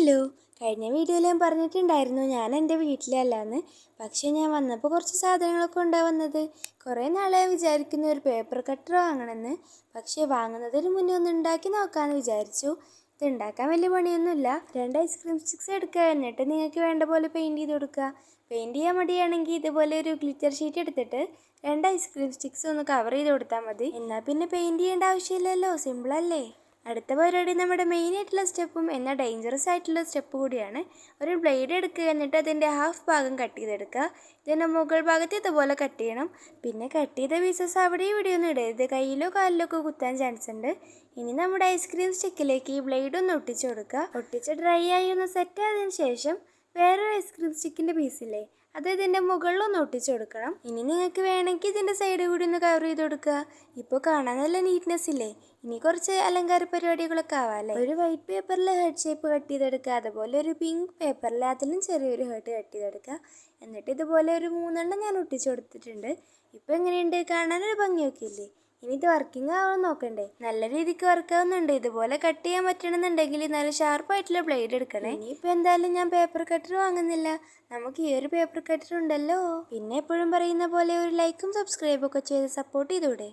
Hello, കഴിഞ്ഞ വീഡിയോയിൽ ഞാൻ പറഞ്ഞിട്ടുണ്ടായിരുന്നു ഞാൻ എൻ്റെ വീട്ടിലല്ലാന്ന്. പക്ഷേ ഞാൻ വന്നപ്പോൾ കുറച്ച് സാധനങ്ങളൊക്കെ കൊണ്ടാണ് വന്നത്. കുറേ നാളെ വിചാരിക്കുന്ന ഒരു പേപ്പർ കട്ടർ വാങ്ങണമെന്ന്. പക്ഷേ വാങ്ങുന്നതിന് മുന്നേ ഒന്ന് ഉണ്ടാക്കി നോക്കാമെന്ന് വിചാരിച്ചു. ഇത് ഉണ്ടാക്കാൻ വലിയ പണിയൊന്നുമില്ല. 2 ഐസ്ക്രീം സ്റ്റിക്സ് എടുക്കുക, എന്നിട്ട് നിങ്ങൾക്ക് വേണ്ട പോലെ പെയിൻറ്റ് ചെയ്ത് കൊടുക്കുക. പെയിൻറ്റ് ചെയ്യാൻ മടിയാണെങ്കിൽ ഇതുപോലെ ഒരു ഗ്ലിറ്റർ ഷീറ്റ് എടുത്തിട്ട് 2 ഐസ്ക്രീം സ്റ്റിക്സ് ഒന്ന് കവർ ചെയ്ത് കൊടുത്താൽ മതി. എന്നാൽ പിന്നെ പെയിൻറ്റ് ചെയ്യേണ്ട ആവശ്യമില്ലല്ലോ, സിമ്പിളല്ലേ. അടുത്ത പരിപാടി നമ്മുടെ മെയിൻ ആയിട്ടുള്ള സ്റ്റെപ്പും എന്നാൽ ഡേഞ്ചറസ് ആയിട്ടുള്ള സ്റ്റെപ്പ് കൂടിയാണ്. ഒരു ബ്ലേഡ് എടുക്കുക, എന്നിട്ട് അതിൻ്റെ ഹാഫ് ഭാഗം കട്ട് ചെയ്തെടുക്കുക. ഇതിൻ്റെ മുകൾ ഭാഗത്ത് ഇതുപോലെ കട്ട് ചെയ്യണം. പിന്നെ കട്ട് ചെയ്ത പീസസ് അവിടെ ഇവിടെ ഒന്നും ഇടരുത്, കയ്യിലോ കാലിലോ ഒക്കെ കുത്താൻ ചാൻസ് ഉണ്ട്. ഇനി നമ്മുടെ ഐസ്ക്രീം സ്റ്റിക്കിലേക്ക് ഈ ബ്ലേഡ് ഒന്ന് ഒട്ടിച്ചു കൊടുക്കുക. ഒട്ടിച്ച് ഡ്രൈ ആയി ഒന്ന് സെറ്റ് ആയതിനു ശേഷം വേറൊരു ഐസ്ക്രീം സ്റ്റിക്കിൻ്റെ പീസില്ലേ, അത് ഇതിൻ്റെ മുകളിലൊന്ന് ഒട്ടിച്ചു കൊടുക്കണം. ഇനി നിങ്ങൾക്ക് വേണമെങ്കിൽ ഇതിൻ്റെ സൈഡ് കൂടി ഒന്ന് കവർ ചെയ്ത് കൊടുക്കുക. ഇപ്പോൾ കാണാൻ നല്ല നീറ്റ്നെസ് ഇല്ലേ. ഇനി കുറച്ച് അലങ്കാര പരിപാടികളൊക്കെ ആവാമല്ലേ. ഒരു വൈറ്റ് പേപ്പറിൽ ഹേർട്ട് ഷേപ്പ് കട്ട് ചെയ്തെടുക്കുക. അതുപോലെ ഒരു പിങ്ക് പേപ്പറിൽ അതിലും ചെറിയൊരു ഹേർട്ട് കട്ട് ചെയ്തെടുക്കുക. എന്നിട്ട് ഇതുപോലെ ഒരു 3 ഞാൻ ഒട്ടിച്ചു കൊടുത്തിട്ടുണ്ട്. ഇപ്പോൾ എങ്ങനെയുണ്ട്, കാണാനൊരു ഭംഗിയൊക്കെ ഇല്ലേ. ഇനി ഇത് വർക്കിംഗ് ആവാൻ നോക്കണ്ടേ. നല്ല രീതിക്ക് വർക്ക് ആവുന്നുണ്ട്. ഇതുപോലെ കട്ട് ചെയ്യാൻ പറ്റണമെന്നുണ്ടെങ്കിൽ നല്ല ഷാർപ്പായിട്ടുള്ള ബ്ലേഡ് എടുക്കണേ. ഇനിയിപ്പോൾ എന്തായാലും ഞാൻ പേപ്പർ കട്ടർ വാങ്ങുന്നില്ല, നമുക്ക് ഈ ഒരു പേപ്പർ കട്ടർ ഉണ്ടല്ലോ. പിന്നെ എപ്പോഴും പറയുന്ന പോലെ ഒരു ലൈക്കും സബ്സ്ക്രൈബും ഒക്കെ ചെയ്ത് സപ്പോർട്ട് ചെയ്തൂടെ.